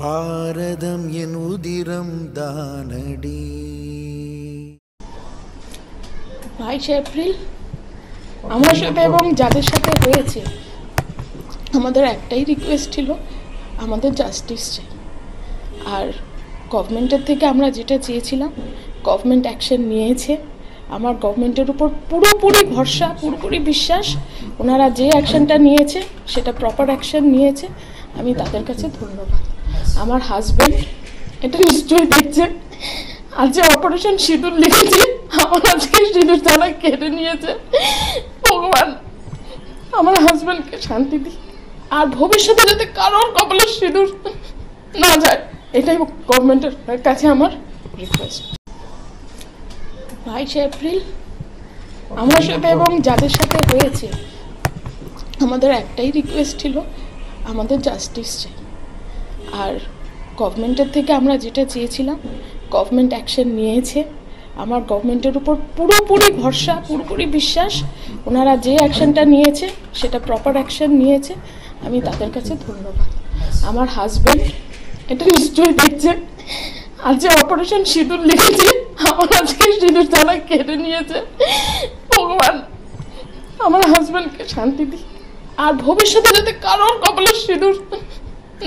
பாரதம் என் உதிரம் தானடி 22 এপ্রিল আমার সাথে এবং যাদের সাথে হয়েছে আমাদের একটাই রিকোয়েস্ট ছিল, আমাদের জাস্টিস চাই। আর গভর্নমেন্টের থেকে আমরা যেটা চেয়েছিলাম গভর্নমেন্ট অ্যাকশন নিয়েছে। আমার গভর্নমেন্টের উপর পুরোপুরি ভরসা, পুরোপুরি বিশ্বাস। ওনারা যে অ্যাকশনটা নিয়েছে সেটা প্রপার অ্যাকশন নিয়েছে, আমি তাদের কাছে ধন্যবাদ। আমার হাজব্যান্ড এটা নিশ্চয়ই দেখছেন, আর যে অপারেশন সিঁদুর লিখেছে আমার আজকে সিঁদুর তারা কেটে নিয়েছে। ভগবান আমার হাজব্যান্ডকে শান্তি দিই, আর ভবিষ্যতে যাতে কারোর কপালের সিঁদুর না যায়, এটাই গভর্নমেন্টের কাছে আমার রিকোয়েস্ট। 22 এপ্রিল আমার সাথে এবং যাদের সাথে হয়েছে আমাদের একটাই রিকোয়েস্ট ছিল, আমাদের জাস্টিস চাই। আর গভর্নমেন্টের থেকে আমরা যেটা চেয়েছিলাম গভর্নমেন্ট অ্যাকশন নিয়েছে। আমার গভর্নমেন্টের উপর পুরোপুরি ভরসা, পুরোপুরি বিশ্বাস। ওনারা যে অ্যাকশনটা নিয়েছে সেটা প্রপার অ্যাকশন নিয়েছে, আমি তাদের কাছে ধন্যবাদ। আমার হাজব্যান্ড এটা নিশ্চয়ই দেখছেন, আর যে অপারেশন সিঁদুর লিখেছে আমার আজকে সিঁদুর তারা কেটে নিয়েছে। ভগবান আমার হাজব্যান্ডকে শান্তি দিই, আর ভবিষ্যতে যাতে কারোর কপালের সিঁদুর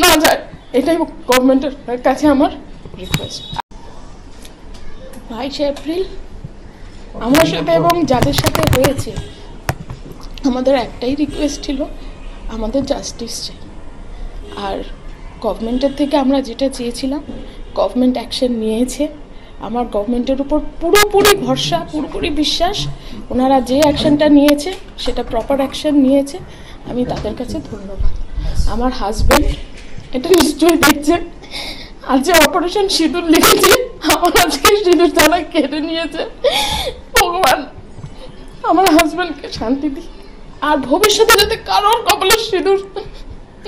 না যায়, এটাই গভর্নমেন্টের কাছে আমার রিকোয়েস্ট। 22 এপ্রিল আমার সাথে এবং যাদের সাথে হয়েছে আমাদের একটাই রিকোয়েস্ট ছিল, আমাদের জাস্টিস চাই। আর গভর্নমেন্টের থেকে আমরা যেটা চেয়েছিলাম গভর্নমেন্ট অ্যাকশন নিয়েছে। আমার গভর্নমেন্টের উপর পুরোপুরি ভরসা, পুরোপুরি বিশ্বাস। ওনারা যে অ্যাকশনটা নিয়েছে সেটা প্রপার অ্যাকশন নিয়েছে, আমি তাদের কাছে ধন্যবাদ। আমার হাজব্যান্ড এটা নিশ্চয়ই দেখছেন, আর যে অপারেশন সিঁদুর লিখেছে আমার আজকে সিঁদুর তারা কেটে নিয়েছে। ভগবান আমার হাজব্যান্ডকে শান্তি দিই, আর ভবিষ্যতে যাতে কারোর কপালের সিঁদুর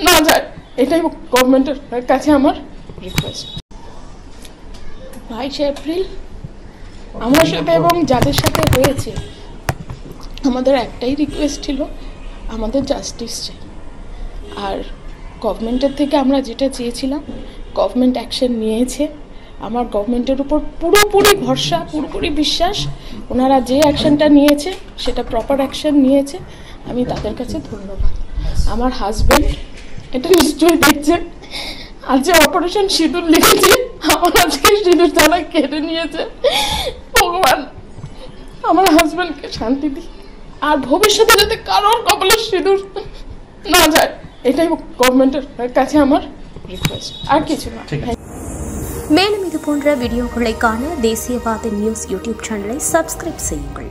না যায়, এটাই গভর্নমেন্টের কাছে আমার রিকোয়েস্ট। 22 এপ্রিল আমার সাথে এবং যাদের সাথে হয়েছে আমাদের একটাই রিকোয়েস্ট ছিল, আমাদের জাস্টিস চাই। আর গভর্নমেন্টের থেকে আমরা যেটা চেয়েছিলাম গভর্নমেন্ট অ্যাকশন নিয়েছে। আমার গভর্নমেন্টের উপর পুরোপুরি ভরসা, পুরোপুরি বিশ্বাস। ওনারা যে অ্যাকশনটা নিয়েছে সেটা প্রপার অ্যাকশন নিয়েছে, আমি তাদের কাছে ধন্যবাদ। আমার হাজব্যান্ড এটা নিশ্চয়ই দেখছেন, আর যে অপারেশন সিঁদুর লিখেছে আমার আজকে সিঁদুর তারা কেটে নিয়েছে। ভগবান আমার হাজব্যান্ডকে শান্তি দিই, আর ভবিষ্যতে যাতে কারোর কপালের সিঁদুর না যায়, এটাই গভর্নমেন্টের কাছে আমার ரிக்வெஸ்ட். আর কিছু না. மேலும் இது போன்ற வீடியோக்களை காண தேசியவாத நியூஸ் யூடியூப் சேனலை சப்ஸ்கிரைப் செய்யுங்கள்.